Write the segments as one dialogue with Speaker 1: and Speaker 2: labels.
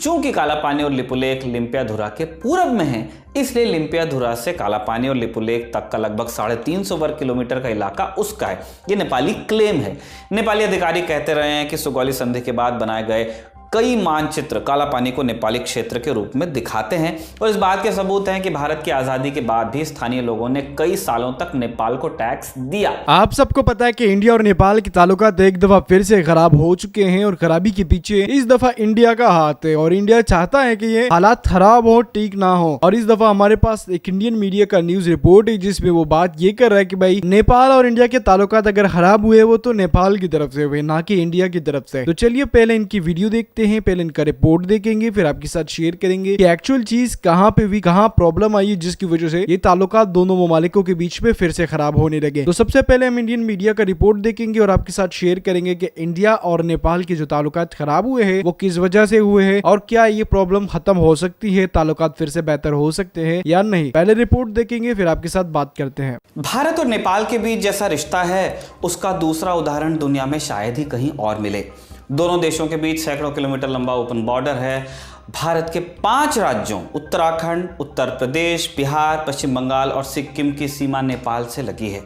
Speaker 1: चूंकि काला पानी और लिपुलेख लिम्पियाधुरा के पूरब में है, इसलिए लिम्पियाधुरा से काला पानी और लिपुलेख तक का लगभग 350 वर्ग किलोमीटर का इलाका उसका है। ये नेपाली क्लेम है। नेपाली अधिकारी कहते रहे हैं कि सुगौली संधि के बाद बनाए गए कई मानचित्र काला पानी को नेपाली क्षेत्र के रूप में दिखाते हैं और इस बात के सबूत हैं कि भारत की आजादी के बाद भी स्थानीय लोगों ने कई सालों तक नेपाल को टैक्स दिया।
Speaker 2: आप सबको पता है कि इंडिया और नेपाल के ताल्लुकात एक दफा फिर से खराब हो चुके हैं और खराबी के पीछे इस दफा इंडिया का हाथ है और इंडिया चाहता है कि ये हालात खराब हो, ठीक ना हो। और इस दफा हमारे पास एक इंडियन मीडिया का न्यूज रिपोर्ट है जिसमें वो बात ये कर रहा है कि भाई नेपाल और इंडिया के ताल्लुकात अगर खराब हुए वो तो नेपाल की तरफ से हुए, ना कि इंडिया की तरफ से। तो चलिए पहले इनकी वीडियो देखते हैं, पहले इनका रिपोर्ट देखेंगे, फिर आपके साथ शेयर करेंगे कि एक्चुअल चीज कहां पे हुई, कहां प्रॉब्लम आई जिसकी वजह से ये ताल्लुकात दोनों ममालिकों के बीच में फिर से खराब होने लगे। तो सबसे पहले हम इंडियन मीडिया का रिपोर्ट देखेंगे और आपके साथ शेयर करेंगे कि इंडिया और नेपाल के जो ताल्लुकात खराब हुए हैं वो किस वजह से हुए हैं और क्या ये प्रॉब्लम खत्म हो सकती है, ताल्लुकात फिर से बेहतर हो सकते हैं या नहीं। पहले रिपोर्ट देखेंगे फिर आपके साथ बात करते हैं।
Speaker 1: भारत और नेपाल के बीच जैसा रिश्ता है उसका दूसरा उदाहरण दुनिया में शायद ही कहीं और मिले। दोनों देशों के बीच सैकड़ों किलोमीटर लंबा ओपन बॉर्डर है। भारत के 5 राज्यों उत्तराखंड, उत्तर प्रदेश, बिहार, पश्चिम बंगाल और सिक्किम की सीमा नेपाल से लगी है।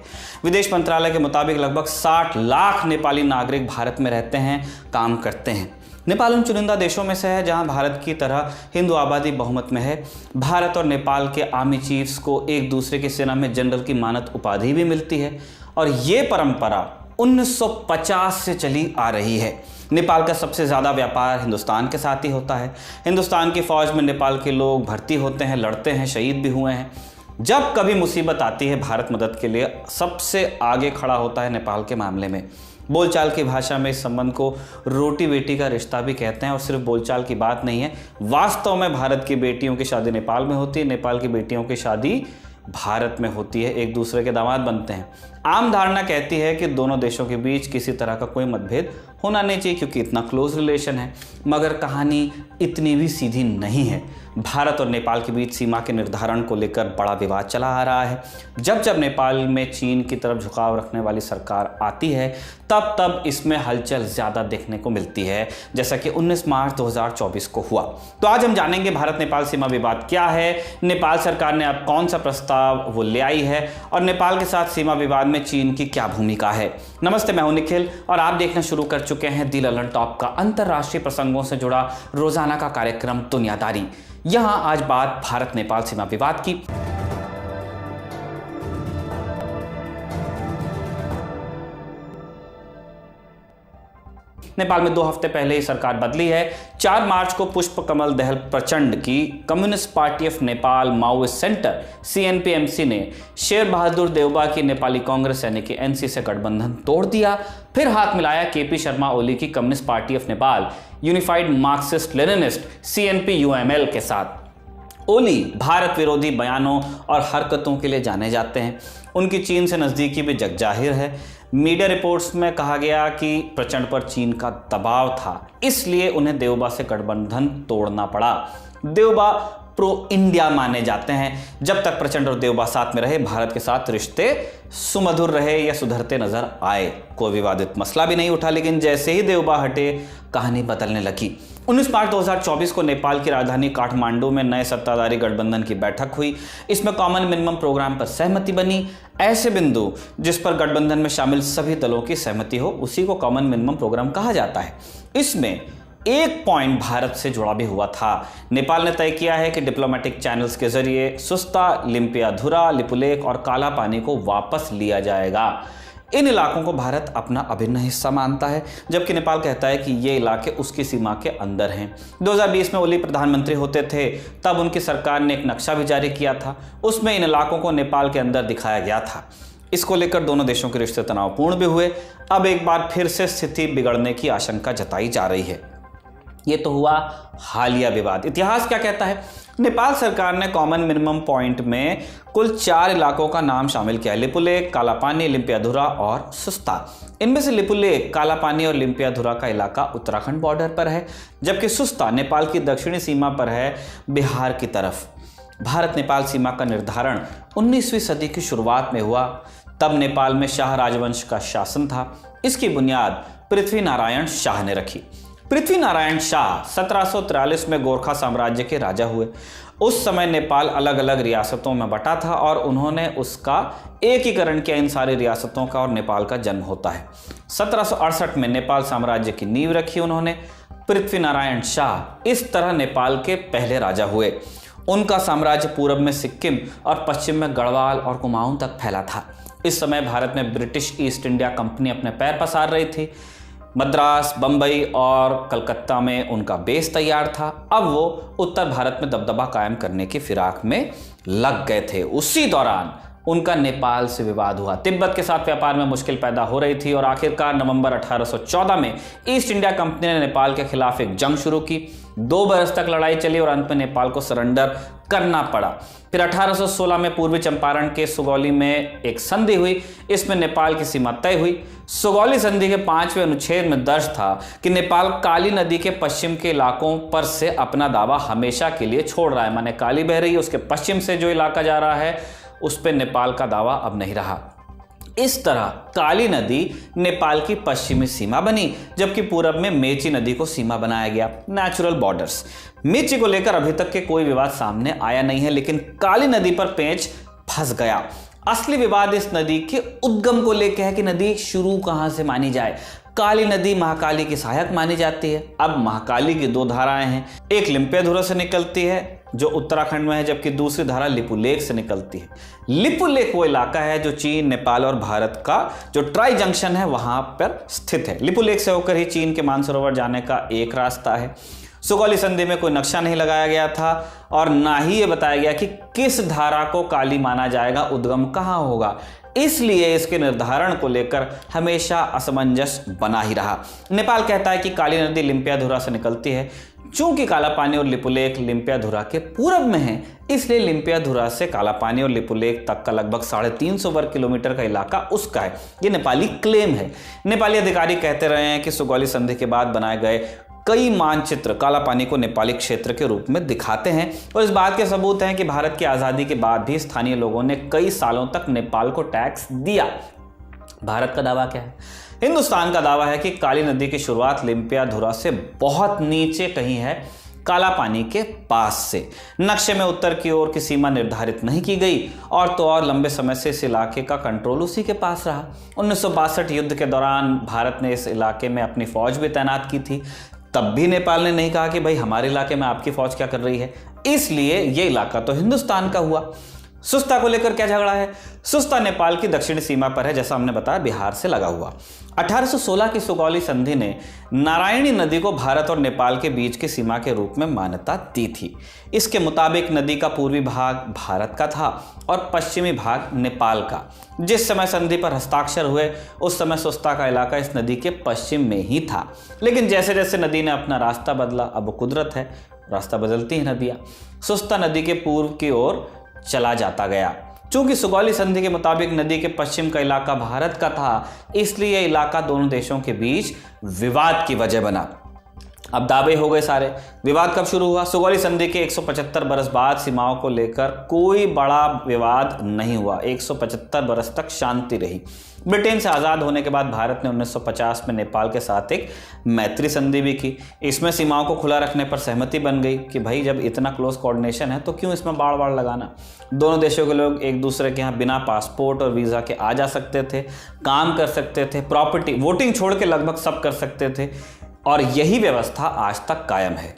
Speaker 1: विदेश मंत्रालय के मुताबिक लगभग 60 लाख नेपाली नागरिक भारत में रहते हैं, काम करते हैं। नेपाल उन चुनिंदा देशों में से है जहां भारत की तरह हिंदू आबादी बहुमत में है। भारत और नेपाल के आर्मी चीफ्स को एक दूसरे की सेना में जनरल की मानद उपाधि भी मिलती है और ये परंपरा 1950 से चली आ रही है। नेपाल का सबसे ज़्यादा व्यापार हिंदुस्तान के साथ ही होता है। हिंदुस्तान की फ़ौज में नेपाल के लोग भर्ती होते हैं, लड़ते हैं, शहीद भी हुए हैं। जब कभी मुसीबत आती है भारत मदद के लिए सबसे आगे खड़ा होता है नेपाल के मामले में। बोलचाल की भाषा में इस संबंध को रोटी बेटी का रिश्ता भी कहते हैं और सिर्फ बोलचाल की बात नहीं है, वास्तव में भारत की बेटियों की शादी नेपाल में होती है, नेपाल की बेटियों की शादी भारत में होती है, एक दूसरे के दामाद बनते हैं। आम धारणा कहती है कि दोनों देशों के बीच किसी तरह का कोई मतभेद होना नहीं चाहिए क्योंकि इतना क्लोज रिलेशन है, मगर कहानी इतनी भी सीधी नहीं है। भारत और नेपाल के बीच सीमा के निर्धारण को लेकर बड़ा विवाद चला आ रहा है। जब जब नेपाल में चीन की तरफ झुकाव रखने वाली सरकार आती है तब तब इसमें हलचल ज़्यादा देखने को मिलती है, जैसा कि 19 मार्च 2024 को हुआ। तो आज हम जानेंगे भारत नेपाल सीमा विवाद क्या है, नेपाल सरकार ने अब कौन सा प्रस्ताव वो ले आई है और नेपाल के साथ सीमा विवाद में चीन की क्या भूमिका है। नमस्ते, मैं हूं निखिल और आप देखना शुरू कर चुके हैं दी ललन टॉप का अंतर्राष्ट्रीय प्रसंगों से जुड़ा रोजाना का कार्यक्रम दुनियादारी। यहां आज बात भारत नेपाल सीमा विवाद की। नेपाल में 2 हफ्ते पहले ही सरकार बदली है। 4 मार्च को पुष्प कमल दहल प्रचंड की communist party of Nepal Maoist centre CNP-MC ने शेर बहादुर देउबा की नेपाली कांग्रेस यानी कि NC से गठबंधन तोड़ दिया। फिर हाथ मिलाया KP शर्मा ओली की communist party of Nepal unified Marxist Leninist CNP-UML के साथ। ओली भारत विरोधी बयानों और हरकतों के लिए जाने जाते हैं। उनकी चीन से नज़दीकी भी जगजाहिर है। मीडिया रिपोर्ट्स में कहा गया कि प्रचंड पर चीन का दबाव था, इसलिए उन्हें देउबा से गठबंधन तोड़ना पड़ा। देउबा प्रो इंडिया माने जाते हैं। जब तक प्रचंड और देउबा साथ में रहे भारत के साथ रिश्ते सुमधुर रहे या सुधरते नजर आए। कोई विवादित मसला भी नहीं उठा, लेकिन जैसे ही देउबा हटे कहानी बदलने लगी। 19 मार्च 2024 को नेपाल की राजधानी काठमांडू में नए सत्ताधारी गठबंधन की बैठक हुई। इसमें कॉमन मिनिमम प्रोग्राम पर सहमति बनी। ऐसे बिंदु जिस पर गठबंधन में शामिल सभी दलों की सहमति हो उसी को कॉमन मिनिमम प्रोग्राम कहा जाता है। इसमें एक पॉइंट भारत से जुड़ा भी हुआ था। नेपाल ने तय किया है कि डिप्लोमेटिक चैनल्स के जरिए सुस्ता, लिम्पियाधुरा, लिपुलेख और काला पानी को वापस लिया जाएगा। इन इलाकों को भारत अपना अभिन्न हिस्सा मानता है, जबकि नेपाल कहता है कि ये इलाके उसकी सीमा के अंदर हैं। 2020 में ओली प्रधानमंत्री होते थे, तब उनकी सरकार ने एक नक्शा भी जारी किया था। उसमें इन इलाकों को नेपाल के अंदर दिखाया गया था। इसको लेकर दोनों देशों के रिश्ते तनावपूर्ण भी हुए। अब एक बार फिर से स्थिति बिगड़ने की आशंका जताई जा रही है। ये तो हुआ हालिया विवाद। इतिहास क्या कहता है? नेपाल सरकार ने कॉमन मिनिमम पॉइंट में कुल 4 इलाकों का नाम शामिल किया: लिपुलेख, काला पानी, लिम्पियाधुरा और सुस्ता। इनमें से लिपुलेख, काला पानी और लिम्पियाधुरा का इलाका उत्तराखंड बॉर्डर पर है, जबकि सुस्ता नेपाल की दक्षिणी सीमा पर है, बिहार की तरफ। भारत नेपाल सीमा का निर्धारण 19वीं सदी की शुरुआत में हुआ। तब नेपाल में शाह राजवंश का शासन था। इसकी बुनियाद पृथ्वी नारायण शाह ने रखी। पृथ्वी नारायण शाह 1743 में गोरखा साम्राज्य के राजा हुए। उस समय नेपाल अलग अलग रियासतों में बटा था और उन्होंने उसका एकीकरण किया। इन सारी रियासतों का और नेपाल का जन्म होता है। 1768 में नेपाल साम्राज्य की नींव रखी उन्होंने। पृथ्वी नारायण शाह इस तरह नेपाल के पहले राजा हुए। उनका साम्राज्य पूरब में सिक्किम और पश्चिम में गढ़वाल और कुमाऊं तक फैला था। इस समय भारत में ब्रिटिश ईस्ट इंडिया कंपनी अपने पैर पसार रही थी। मद्रास, बंबई और कलकत्ता में उनका बेस तैयार था। अब वो उत्तर भारत में दबदबा कायम करने की फिराक में लग गए थे। उसी दौरान उनका नेपाल से विवाद हुआ। तिब्बत के साथ व्यापार में मुश्किल पैदा हो रही थी और आखिरकार नवंबर 1814 में ईस्ट इंडिया कंपनी ने नेपाल के खिलाफ एक जंग शुरू की। 2 बरस तक लड़ाई चली और अंत में नेपाल को सरेंडर करना पड़ा। फिर 1816 में पूर्वी चंपारण के सुगौली में एक संधि हुई। इसमें नेपाल की सीमा तय हुई। सुगौली संधि के 5वें अनुच्छेद में दर्ज था कि नेपाल काली नदी के पश्चिम के इलाकों पर से अपना दावा हमेशा के लिए छोड़ रहा है। माने काली बह रही है, उसके पश्चिम से जो इलाका जा रहा है उस पर नेपाल का दावा अब नहीं रहा। इस तरह काली नदी नेपाल की पश्चिमी सीमा बनी, जबकि पूरब में मेची नदी को सीमा बनाया गया। Natural borders. मेची को लेकर अभी तक के कोई विवाद सामने आया नहीं है, लेकिन काली नदी पर पेंच फंस गया। असली विवाद इस नदी के उद्गम को लेकर है कि नदी शुरू कहां से मानी जाए। काली नदी महाकाली की सहायक मानी जाती है। अब महाकाली की 2 धाराएं हैं। एक लिम्पियाधुरा से निकलती है जो उत्तराखंड में है, जबकि दूसरी धारा लिपुलेख से निकलती है। लिपुलेख वो इलाका है जो चीन, नेपाल और भारत का जो ट्राई जंक्शन है वहां पर स्थित है। लिपुलेख से होकर ही चीन के मानसरोवर जाने का एक रास्ता है। सुगौली संधि में कोई नक्शा नहीं लगाया गया था और ना ही ये बताया गया कि किस धारा को काली माना जाएगा, उद्गम कहां होगा। इसलिए इसके निर्धारण को लेकर हमेशा असमंजस बना ही रहा। नेपाल कहता है कि काली नदी लिम्पियाधुरा से निकलती है। चूंकि काला पानी और लिपुलेख लिम्पियाधुरा के पूरब में है, इसलिए लिम्पियाधुरा से काला पानी और लिपुलेख तक का लगभग 350 वर्ग किलोमीटर का इलाका उसका है। ये नेपाली क्लेम है। नेपाली अधिकारी कहते रहे हैं कि सुगौली संधि के बाद बनाए गए कई मानचित्र काला पानी को नेपाली क्षेत्र के रूप में दिखाते हैं और इस बात के सबूत हैं कि भारत की आज़ादी के बाद भी स्थानीय लोगों ने कई सालों तक नेपाल को टैक्स दिया। भारत का दावा क्या है? हिंदुस्तान का दावा है कि काली नदी की शुरुआत लिम्पियाधुरा से बहुत नीचे कहीं है, काला पानी के पास से। नक्शे में उत्तर की ओर की सीमा निर्धारित नहीं की गई और तो और लंबे समय से इस इलाके का कंट्रोल उसी के पास रहा। 1962 युद्ध के दौरान भारत ने इस इलाके में अपनी फौज भी तैनात की थी। तब भी नेपाल ने नहीं कहा कि भाई हमारे इलाके में आपकी फौज क्या कर रही है, इसलिए ये इलाका तो हिंदुस्तान का हुआ। सुस्ता को लेकर क्या झगड़ा है? सुस्ता नेपाल की दक्षिणी सीमा पर है, जैसा हमने बताया बिहार से लगा हुआ। 1816 की सुगौली संधि ने नारायणी नदी को भारत और नेपाल के बीच की सीमा के रूप में मान्यता दी थी। इसके मुताबिक नदी का पूर्वी भाग भारत का था और पश्चिमी भाग नेपाल का। जिस समय संधि पर हस्ताक्षर हुए उस समय सुस्ता का इलाका इस नदी के पश्चिम में ही था, लेकिन जैसे जैसे नदी ने अपना रास्ता बदला, अब कुदरत है, रास्ता बदलती है नदियाँ, सुस्ता नदी के पूर्व की ओर चला जाता गया। चूंकि सुगौली संधि के मुताबिक नदी के पश्चिम का इलाका भारत का था, इसलिए यह इलाका दोनों देशों के बीच विवाद की वजह बना। अब दावे हो गए सारे। विवाद कब शुरू हुआ? सुगौली संधि के 175 बरस बाद सीमाओं को लेकर कोई बड़ा विवाद नहीं हुआ। 175 बरस तक शांति रही। ब्रिटेन से आज़ाद होने के बाद भारत ने 1950 में नेपाल के साथ एक मैत्री संधि भी की। इसमें सीमाओं को खुला रखने पर सहमति बन गई कि भाई जब इतना क्लोज कोऑर्डिनेशन है तो क्यों इसमें बाड़ लगाना। दोनों देशों के लोग एक दूसरे के यहाँ बिना पासपोर्ट और वीज़ा के आ जा सकते थे, काम कर सकते थे, प्रॉपर्टी, वोटिंग छोड़ के लगभग सब कर सकते थे और यही व्यवस्था आज तक कायम है।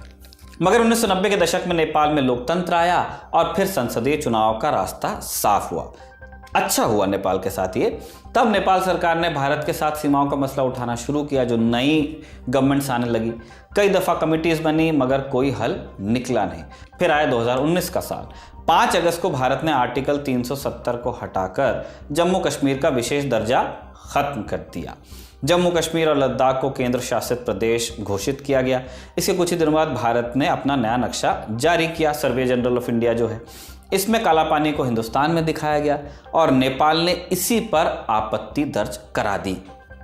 Speaker 1: मगर 1990 के दशक में नेपाल में लोकतंत्र आया और फिर संसदीय चुनाव का रास्ता साफ हुआ। अच्छा हुआ नेपाल के साथ ये। तब नेपाल सरकार ने भारत के साथ सीमाओं का मसला उठाना शुरू किया। जो नई गवर्नमेंट्स आने लगी, कई दफ़ा कमिटीज़ बनी मगर कोई हल निकला नहीं। फिर आया 2019 का साल। 5 अगस्त को भारत ने आर्टिकल 370 को हटाकर जम्मू कश्मीर का विशेष दर्जा खत्म कर दिया। जम्मू कश्मीर और लद्दाख को केंद्र शासित प्रदेश घोषित किया गया। इसके कुछ ही दिनों बाद भारत ने अपना नया नक्शा जारी किया, सर्वे जनरल ऑफ इंडिया जो है। इसमें काला पानी को हिंदुस्तान में दिखाया गया और नेपाल ने इसी पर आपत्ति दर्ज करा दी।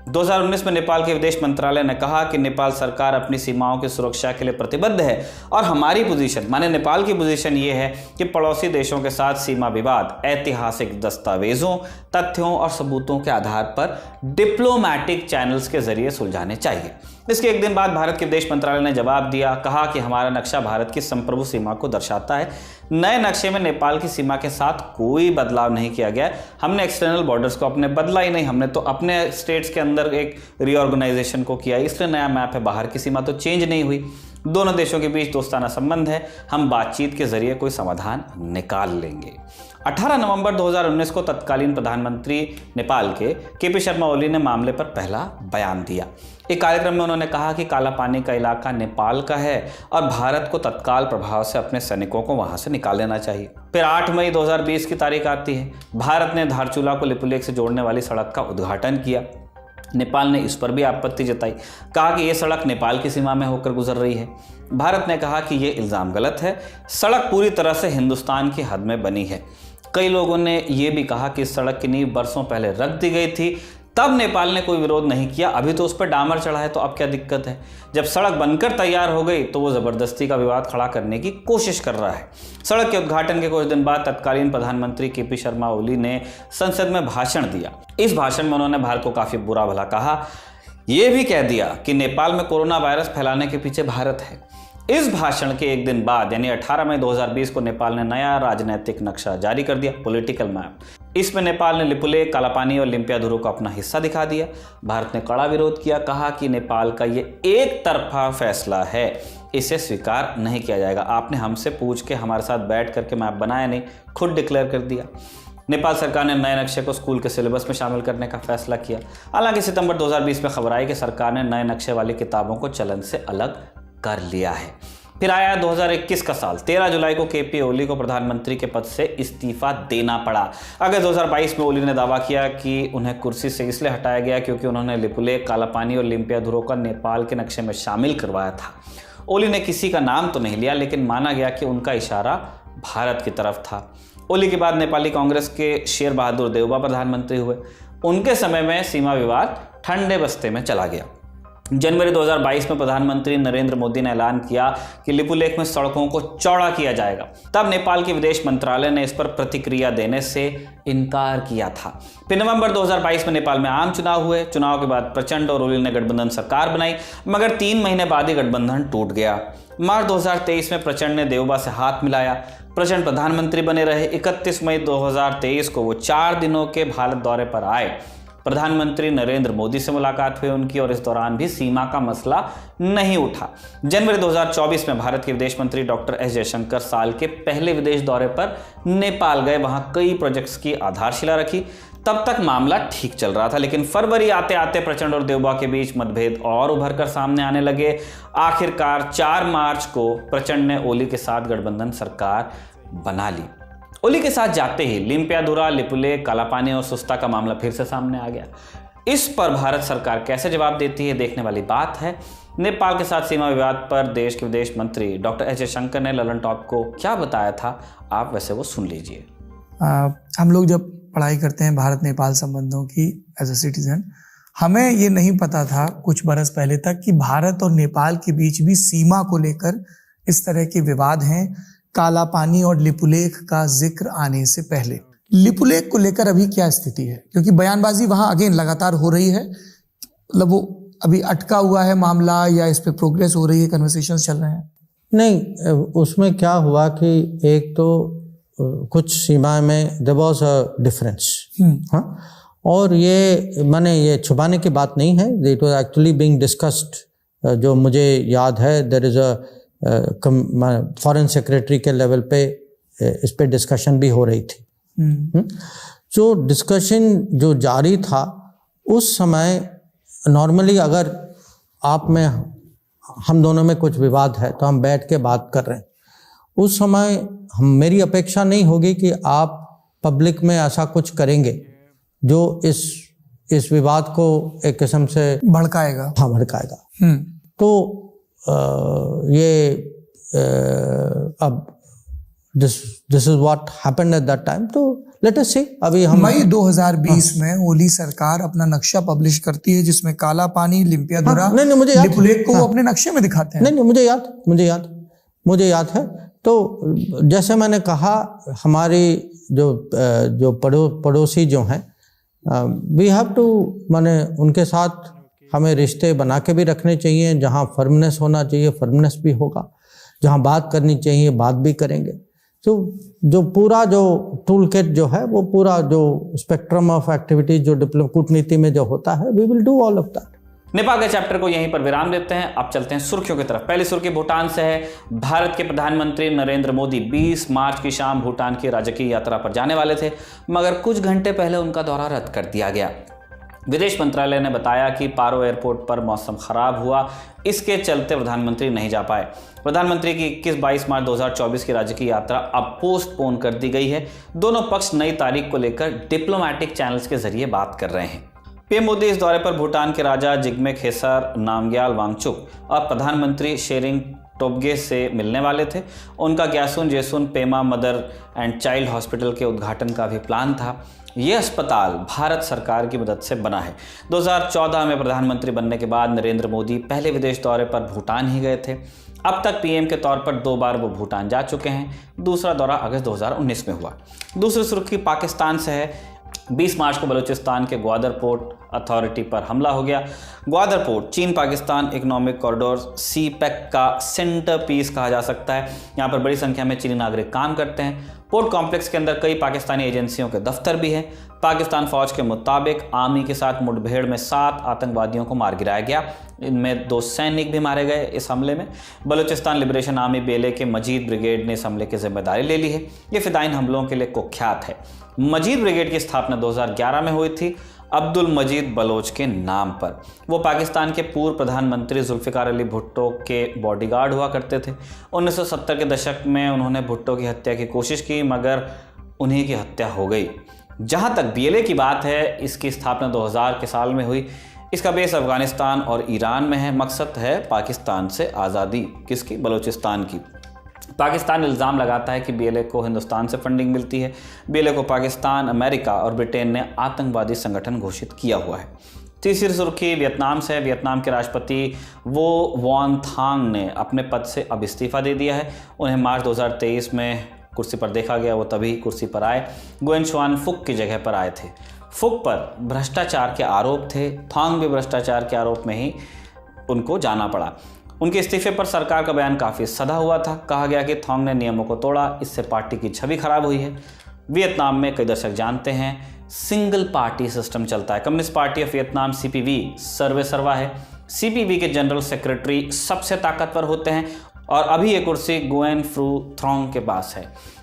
Speaker 1: 2019 में नेपाल के विदेश मंत्रालय ने कहा कि नेपाल सरकार अपनी सीमाओं की सुरक्षा के लिए प्रतिबद्ध है और हमारी पोजीशन, माने नेपाल की पोजीशन ये है कि पड़ोसी देशों के साथ सीमा विवाद ऐतिहासिक दस्तावेजों, तथ्यों और सबूतों के आधार पर डिप्लोमैटिक चैनल्स के जरिए सुलझाने चाहिए। इसके एक दिन बाद भारत के विदेश मंत्रालय ने जवाब दिया, कहा कि हमारा नक्शा भारत की संप्रभु सीमा को दर्शाता है। नए नक्शे में नेपाल की सीमा के साथ कोई बदलाव नहीं किया गया। हमने एक्सटर्नल बॉर्डर्स को अपने बदला ही नहीं, हमने तो अपने स्टेट्स के अंदर एक रीऑर्गेनाइजेशन को किया, इसलिए नया मैप है। बाहर की सीमा तो चेंज नहीं हुई। दोनों देशों के बीच दोस्ताना संबंध है, हम बातचीत के जरिए कोई समाधान निकाल लेंगे। 18 नवंबर 2019 को तत्कालीन प्रधानमंत्री नेपाल के केपी शर्मा ओली ने मामले पर पहला बयान दिया। एक कार्यक्रम में उन्होंने कहा कि काला पानी का इलाका नेपाल का है और भारत को तत्काल प्रभाव से अपने सैनिकों को वहां से निकाल लेना चाहिए। फिर 8 मई 2020 की तारीख आती है। भारत ने धारचूला को लिपुलेख से जोड़ने वाली सड़क का उद्घाटन किया। नेपाल ने इस पर भी आपत्ति जताई, कहा कि यह सड़क नेपाल की सीमा में होकर गुजर रही है। भारत ने कहा कि यह इल्जाम गलत है, सड़क पूरी तरह से हिंदुस्तान की हद में बनी है। कई लोगों ने यह भी कहा कि इस सड़क की नींव बरसों पहले रख दी गई थी, तब नेपाल ने कोई विरोध नहीं किया, अभी तो उस पर डामर चढ़ा है, तो अब क्या दिक्कत है। जब सड़क बनकर तैयार हो गई तो वो जबरदस्ती का विवाद खड़ा करने की कोशिश कर रहा है। सड़क के उद्घाटन के कुछ दिन बाद तत्कालीन प्रधानमंत्री केपी शर्मा ओली ने संसद में भाषण दिया। इस भाषण में उन्होंने भारत को काफी बुरा भला कहा। यह भी कह दिया कि नेपाल में कोरोना वायरस फैलाने के पीछे भारत है। इस भाषण के एक दिन बाद यानी 18 मई 2020 को नेपाल ने नया राजनीतिक नक्शा जारी कर दिया, पॉलिटिकल मैप। इसमें नेपाल ने लिपुलेख, कालापानी और लिम्पियाधुरो को अपना हिस्सा दिखा दिया। भारत ने कड़ा विरोध किया, कहा कि नेपाल का ये एक तरफा फैसला है, इसे स्वीकार नहीं किया जाएगा। आपने हमसे पूछ के हमारे साथ बैठ करके मैप बनाया नहीं, खुद डिक्लेयर कर दिया। नेपाल सरकार ने नए नक्शे को स्कूल के सिलेबस में शामिल करने का फैसला किया। हालांकि सितंबर 2020 में खबर आई कि सरकार ने नए नक्शे वाली किताबों को चलन से अलग कर लिया है। फिर आया 2021 का साल। 13 जुलाई को केपी ओली को प्रधानमंत्री के पद से इस्तीफा देना पड़ा। अगस्त 2022 में ओली ने दावा किया कि उन्हें कुर्सी से इसलिए हटाया गया क्योंकि उन्होंने लिपुलेख, कालापानी और लिम्पियाधुरो का नेपाल के नक्शे में शामिल करवाया था। ओली ने किसी का नाम तो नहीं लिया, लेकिन माना गया कि उनका इशारा भारत की तरफ था। ओली के बाद नेपाली कांग्रेस के शेर बहादुर देउबा प्रधानमंत्री हुए। उनके समय में सीमा विवाद ठंडे बस्ते में चला गया। जनवरी 2022 में प्रधानमंत्री नरेंद्र मोदी ने ऐलान किया कि लिपुलेख में सड़कों को चौड़ा किया जाएगा। तब नेपाल के विदेश मंत्रालय ने इस पर प्रतिक्रिया देने से इनकार किया था। फिर नवंबर 2022 में नेपाल में आम चुनाव हुए। चुनाव के बाद प्रचंड और ओली ने गठबंधन सरकार बनाई, मगर 3 महीने बाद ही गठबंधन टूट गया। मार्च 2023 में प्रचंड ने देउबा से हाथ मिलाया। प्रचंड प्रधानमंत्री बने रहे। 31 मई 2023 को वो 4 दिनों के भारत दौरे पर आए। प्रधानमंत्री नरेंद्र मोदी से मुलाकात हुई उनकी, और इस दौरान भी सीमा का मसला नहीं उठा। जनवरी 2024 में भारत के विदेश मंत्री डॉक्टर एस जयशंकर साल के पहले विदेश दौरे पर नेपाल गए। वहां कई प्रोजेक्ट्स की आधारशिला रखी। तब तक मामला ठीक चल रहा था, लेकिन फरवरी आते आते प्रचंड और देउबा के बीच मतभेद और उभर कर सामने आने लगे। आखिरकार 4 मार्च को प्रचंड ने ओली के साथ गठबंधन सरकार बना ली। ओली के साथ जाते ही लिम्पियाधुरो, लिपुलेख, कालापानी और सुस्ता का मामला फिर से सामने आ गया। इस पर भारत सरकार कैसे जवाब देती है, देखने वाली बात है। नेपाल के साथ सीमा विवाद पर देश के विदेश मंत्री डॉक्टर एस जयशंकर ने ललन टॉप को क्या बताया था, आप वैसे वो सुन लीजिए।
Speaker 3: हम लोग जब पढ़ाई करते हैं भारत नेपाल संबंधों की एज ए सिटीजन, हमें ये नहीं पता था कुछ बरस पहले तक कि भारत और नेपाल के बीच भी सीमा को लेकर इस तरह के विवाद हैं। काला पानी और लिपुलेख का जिक्र आने से पहले लिपुलेख को लेकर अभी क्या स्थिति है, क्योंकि बयानबाजी वहां अगेन लगातार हो रही है। मतलब वो अभी अटका हुआ है मामला या इस पे प्रोग्रेस हो रही है, कन्वर्सेशंस चल रहे हैं?
Speaker 4: नहीं, उसमें क्या हुआ कि एक तो कुछ सीमा में देयर वाज अ डिफरेंस, हाँ, और ये माने ये छुपाने की बात नहीं है, it was actually being discussed. जो मुझे याद है there is a foreign secretary के लेवल पे इस पे डिस्कशन भी हो रही थी। जो डिस्कशन जो जारी था उस समय, नॉर्मली अगर आप में हम दोनों में कुछ विवाद है तो हम बैठ के बात कर रहे हैं। उस समय मेरी अपेक्षा नहीं होगी कि आप पब्लिक में ऐसा कुछ करेंगे जो इस विवाद को एक किस्म से
Speaker 3: भड़काएगा।
Speaker 4: हाँ, भड़काएगा। तो ये अब this is what happened at that time. तो लेट अस सी। अभी हम
Speaker 3: मई 2020 में ओली सरकार अपना नक्शा पब्लिश करती है जिसमें काला पानी, लिम्पियाधुरो, लिपुलेख को वो अपने नक्शे में दिखाते हैं।
Speaker 4: नहीं, मुझे याद है। तो जैसे मैंने कहा, हमारी जो पड़ोसी जो हैं, वी हैव टू, माने उनके साथ हमें रिश्ते बना के भी रखने चाहिए, जहाँ फर्मनेस होना चाहिए फर्मनेस भी होगा, जहाँ बात करनी चाहिए बात भी करेंगे। तो जो पूरा जो टूल किट जो है, वो पूरा जो स्पेक्ट्रम ऑफ एक्टिविटीज जो कूटनीति में जो होता है, we will do all of that.
Speaker 1: Nepal के चैप्टर को यहीं पर विराम देते हैं। अब चलते हैं सुर्खियों की तरफ। पहली सुर्खी भूटान से है। भारत के प्रधानमंत्री नरेंद्र मोदी 20 मार्च की शाम भूटान की राजकीय यात्रा पर जाने वाले थे, मगर कुछ घंटे पहले उनका दौरा रद्द कर दिया गया। विदेश मंत्रालय ने बताया कि पारो एयरपोर्ट पर मौसम खराब हुआ, इसके चलते प्रधानमंत्री नहीं जा पाए। प्रधानमंत्री की 21-22 मार्च 2024 की राजकीय यात्रा अब पोस्टपोन कर दी गई है। दोनों पक्ष नई तारीख को लेकर डिप्लोमेटिक चैनल्स के जरिए बात कर रहे हैं। पीएम मोदी इस दौरे पर भूटान के राजा जिग्मे खेसर नामग्याल वांगचुक और प्रधानमंत्री शेरिंग टोब्गे से मिलने वाले थे। उनका ग्यासुन Jetsun Pema mother and child hospital के उद्घाटन का भी प्लान था। यह अस्पताल भारत सरकार की मदद से बना है। 2014 में प्रधानमंत्री बनने के बाद नरेंद्र मोदी पहले विदेश दौरे पर भूटान ही गए थे। अब तक पीएम के तौर पर 2 बार वो भूटान जा चुके हैं। दूसरा दौरा अगस्त 2019 में हुआ। दूसरी सुर्खी पाकिस्तान से है। 20 मार्च को बलूचिस्तान के ग्वादर पोर्ट अथॉरिटी पर हमला हो गया। ग्वादर पोर्ट चीन पाकिस्तान इकोनॉमिक कॉरिडोर सीपैक का सेंटर पीस कहा जा सकता है। यहाँ पर बड़ी संख्या में चीनी नागरिक काम करते हैं। पोर्ट कॉम्प्लेक्स के अंदर कई पाकिस्तानी एजेंसियों के दफ्तर भी हैं। पाकिस्तान फौज के मुताबिक आर्मी के साथ मुठभेड़ में 7 आतंकवादियों को मार गिराया गया। इनमें 2 सैनिक भी मारे गए इस हमले में। बलूचिस्तान लिबरेशन आर्मी बेले के मजीद ब्रिगेड ने इस हमले की जिम्मेदारी ले ली है। ये फिदाइन हमलों के लिए कुख्यात है। मजीद ब्रिगेड की स्थापना 2011 में हुई थी अब्दुल मजीद बलोच के नाम पर। वो पाकिस्तान के पूर्व प्रधानमंत्री जुल्फिकार अली भुट्टो के बॉडीगार्ड हुआ करते थे। 1970 के दशक में उन्होंने भुट्टो की हत्या की कोशिश की, मगर उन्हीं की हत्या हो गई। जहां तक बीएलए की बात है, इसकी स्थापना 2000 के साल में हुई। इसका बेस अफगानिस्तान और ईरान में है। मकसद है पाकिस्तान से आज़ादी। किसकी? बलूचिस्तान की। पाकिस्तान इल्ज़ाम लगाता है कि बीएलए को हिंदुस्तान से फंडिंग मिलती है। बीएलए को पाकिस्तान, अमेरिका और ब्रिटेन ने आतंकवादी संगठन घोषित किया हुआ है। तीसरी सुर्खी वियतनाम से। वियतनाम के राष्ट्रपति वो वॉन थांग ने अपने पद से अब इस्तीफा दे दिया है। उन्हें मार्च 2023 में कुर्सी पर देखा गया, वो तभी कुर्सी पर आए। गुएन शुआन फुक की जगह पर आए थे। फुक पर भ्रष्टाचार के आरोप थे। थांग भी भ्रष्टाचार के आरोप में ही उनको जाना पड़ा। उनके इस्तीफे पर सरकार का बयान काफ़ी सधा हुआ था। कहा गया कि थॉन्ग ने नियमों को तोड़ा, इससे पार्टी की छवि खराब हुई है। वियतनाम में कई दर्शक जानते हैं सिंगल पार्टी सिस्टम चलता है। Communist party of Vietnam CPV सर्वे सर्वा है। सीपीवी के जनरल सेक्रेटरी सबसे ताकतवर होते हैं और अभी ये कुर्सी गुएन फ्रू थ्रोंग के पास है।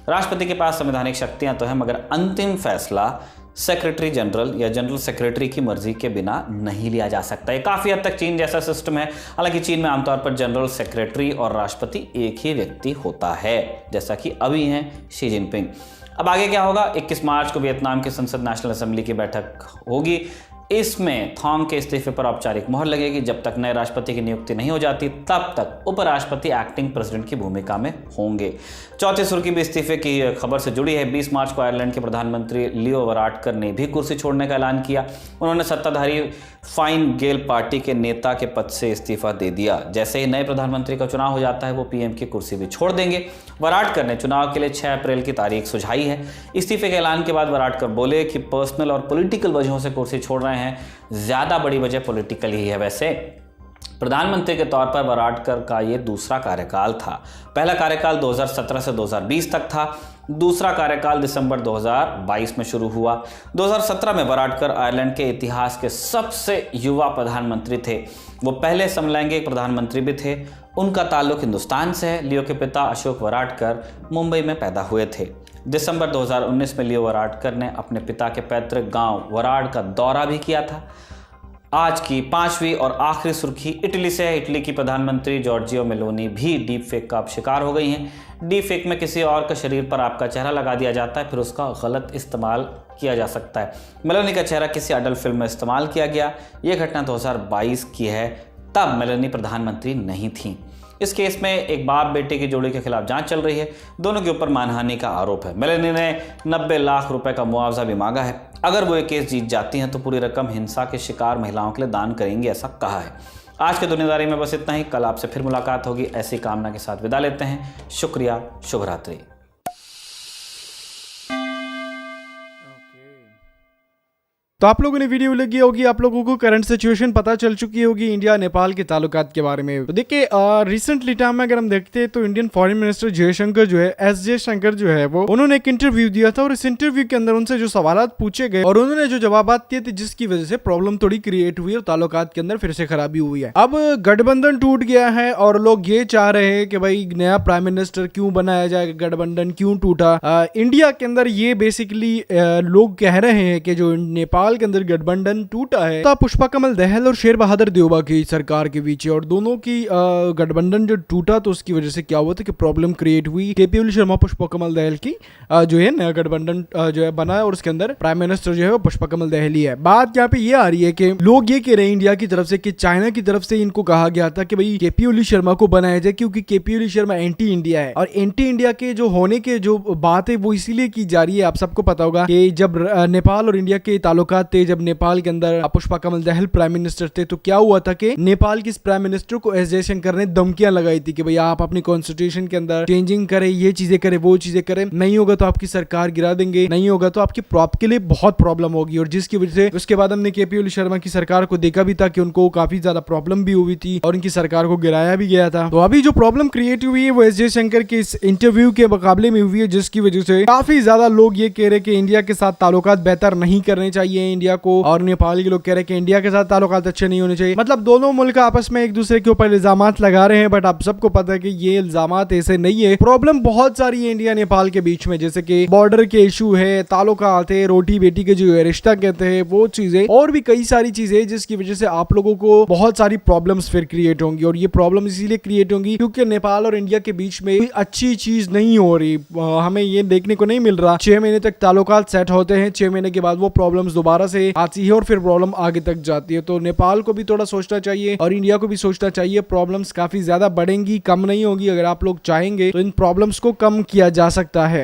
Speaker 1: राष्ट्रपति के पास संवैधानिक शक्तियां तो हैं, मगर अंतिम फैसला सेक्रेटरी जनरल या जनरल सेक्रेटरी की मर्जी के बिना नहीं लिया जा सकता। ये काफ़ी हद तक चीन जैसा सिस्टम है। हालांकि चीन में आमतौर पर जनरल सेक्रेटरी और राष्ट्रपति एक ही व्यक्ति होता है, जैसा कि अभी हैं शी जिनपिंग। अब आगे क्या होगा? 21 मार्च को वियतनाम की संसद नेशनल असेंबली की बैठक होगी। इसमें थॉन्ग के इस्तीफे पर औपचारिक मोहर लगेगी। जब तक नए राष्ट्रपति की नियुक्ति नहीं हो जाती, तब तक उपराष्ट्रपति एक्टिंग प्रेसिडेंट की भूमिका में होंगे। चौथी सुर्खी भी इस्तीफे की खबर से जुड़ी है। 20 मार्च को आयरलैंड के प्रधानमंत्री लियो वराडकर ने भी कुर्सी छोड़ने का ऐलान किया। उन्होंने सत्ताधारी फाइन गेल पार्टी के नेता के पद से इस्तीफा दे दिया। जैसे ही नए प्रधानमंत्री का चुनाव हो जाता है, वो पीएम की कुर्सी भी छोड़ देंगे। वराडकर ने चुनाव के लिए 6 अप्रैल की तारीख सुझाई है। इस्तीफे के ऐलान के बाद वराडकर बोले कि पर्सनल और पॉलिटिकल वजहों से कुर्सी छोड़ रहे हैं। ज्यादा बड़ी वजह पॉलिटिकल ही है। वैसे प्रधानमंत्री के तौर पर वराडकर का ये दूसरा कार्यकाल था। पहला कार्यकाल 2017 से 2020 तक था। दूसरा कार्यकाल दिसंबर 2022 में शुरू हुआ। 2017 में वराडकर आयरलैंड के इतिहास के सबसे युवा प्रधानमंत्री थे। वो पहले समलैंगिक प्रधानमंत्री भी थे। उनका ताल्लुक हिंदुस्तान से है। लियो के पिता अशोक वराडकर मुंबई में पैदा हुए थे। दिसंबर 2019 में लियो वराडकर ने अपने पिता के पैतृक गांव वराड का दौरा भी किया था। आज की 5वीं और आखिरी सुर्खी इटली से है। इटली की प्रधानमंत्री जॉर्जिया मेलोनी भी डीप फेक का शिकार हो गई हैं। डीप फेक में किसी और के शरीर पर आपका चेहरा लगा दिया जाता है, फिर उसका गलत इस्तेमाल किया जा सकता है। मेलोनी का चेहरा किसी अडल्ट फिल्म में इस्तेमाल किया गया। यह घटना 2022 की है। तब मेलोनी प्रधानमंत्री नहीं थी। इस केस में एक बाप बेटे की जोड़ी के खिलाफ जांच चल रही है। दोनों के ऊपर मानहानि का आरोप है। मेलेनी ने 90 लाख रुपए का मुआवजा भी मांगा है। अगर वो ये केस जीत जाती हैं तो पूरी रकम हिंसा के शिकार महिलाओं के लिए दान करेंगी, ऐसा कहा है। आज के दुनियादारी में बस इतना ही। कल आपसे फिर मुलाकात होगी। ऐसी कामना के साथ विदा लेते हैं। शुक्रिया, शुभ रात्रि।
Speaker 2: तो आप लोगों ने वीडियो लगी होगी, आप लोगों को करंट सिचुएशन पता चल चुकी होगी इंडिया नेपाल के ताल्लुकात के बारे में। तो देखिए रिसेंटली टाइम में अगर हम देखते हैं तो इंडियन फॉरेन मिनिस्टर जयशंकर जो है, एस जयशंकर जो है, वो उन्होंने एक इंटरव्यू दिया था और इस इंटरव्यू के अंदर उनसे जो सवालात पूछे गए और उन्होंने जो जवाबात दिए थे, जिसकी वजह से प्रॉब्लम थोड़ी क्रिएट हुई और ताल्लुकात के अंदर फिर से खराबी हुई है। अब गठबंधन टूट गया है और लोग ये चाह रहे हैं कि भाई नया प्राइम मिनिस्टर क्यों बनाया जाए, गठबंधन क्यों टूटा। इंडिया के अंदर ये बेसिकली लोग कह रहे हैं कि जो नेपाल के अंदर गठबंधन टूटा है तो पुष्पा कमल दहल और शेर बहादुर देवबा की सरकार के बीच, और दोनों की गठबंधन जो टूटा तो उसकी वजह से क्या हुआ था कि प्रॉब्लम क्रिएट हुई। केपी ओली शर्मा पुष्पा कमल दहल की जो है नया गठबंधन जो है बना है और उसके अंदर प्राइम मिनिस्टर जो है वो पुष्पा कमल दहल ही है। बात यहाँ पे ये आ रही है कि लोग ये कह रहे हैं इंडिया की तरफ से कि चाइना की तरफ से इनको कहा गया था कि भाई केपी ओली शर्मा को बनाया जाए, क्योंकि केपी ओली शर्मा एंटी इंडिया है। और एंटी इंडिया के जो होने के जो बात है वो इसीलिए की जा रही है, आप सबको पता होगा कि जब नेपाल और इंडिया के ताल्लुकात थे, जब नेपाल के अंदर पुष्पा कमल दहल प्राइम मिनिस्टर थे, तो क्या हुआ था कि नेपाल के प्राइम मिनिस्टर को एस जयशंकर ने धमकियां लगाई थी कि भाई आप अपनी कॉन्स्टिट्यूशन के अंदर चेंजिंग करें, ये चीजें करें, वो चीजें करें, नहीं होगा तो आपकी सरकार गिरा देंगे, नहीं होगा तो आपकी प्रॉप के लिए बहुत प्रॉब्लम होगी। और जिसकी वजह से उसके बाद हमने केपी ओली शर्मा की सरकार को देखा भी था कि उनको काफी ज्यादा प्रॉब्लम भी हुई थी और उनकी सरकार को गिराया भी गया था। तो अभी जो प्रॉब्लम क्रिएट हुई है वो एस जयशंकर के इस इंटरव्यू के मुकाबले में हुई है, जिसकी वजह से काफी ज्यादा लोग ये कह रहे हैं कि इंडिया के साथ ताल्लुकात बेहतर नहीं करने चाहिए इंडिया को, और नेपाल के लोग कह रहे हैं कि इंडिया के साथ ताल्लुकात अच्छे नहीं होने चाहिए। मतलब दोनों मुल्क आपस में एक दूसरे के ऊपर इल्जामात लगा रहे हैं, बट आप सबको पता है कि ये इल्जामात ऐसे नहीं है। प्रॉब्लम बहुत सारी है इंडिया नेपाल के बीच में, जैसे कि बॉर्डर के इशू है, ताल्लुकात है, रोटी बेटी के जो रिश्ता कहते हैं वो चीजें, और भी कई सारी चीजें जिसकी वजह से आप लोगों को बहुत सारी प्रॉब्लम्स फिर क्रिएट होंगी। और ये प्रॉब्लम इसीलिए क्रिएट होंगी क्योंकि नेपाल और इंडिया के बीच में अच्छी चीज नहीं हो रही, हमें ये देखने को नहीं मिल रहा। 6 महीने तक ताल्लुकात सेट होते हैं, 6 महीने के बाद वो प्रॉब्लम्स दोबारा से आती है और फिर प्रॉब्लम आगे तक जाती है। तो नेपाल को भी थोड़ा सोचना चाहिए और इंडिया को भी सोचना चाहिए, प्रॉब्लम्स काफी ज्यादा बढ़ेंगी, कम नहीं होगी। अगर आप लोग चाहेंगे तो इन प्रॉब्लम्स को कम किया जा सकता है।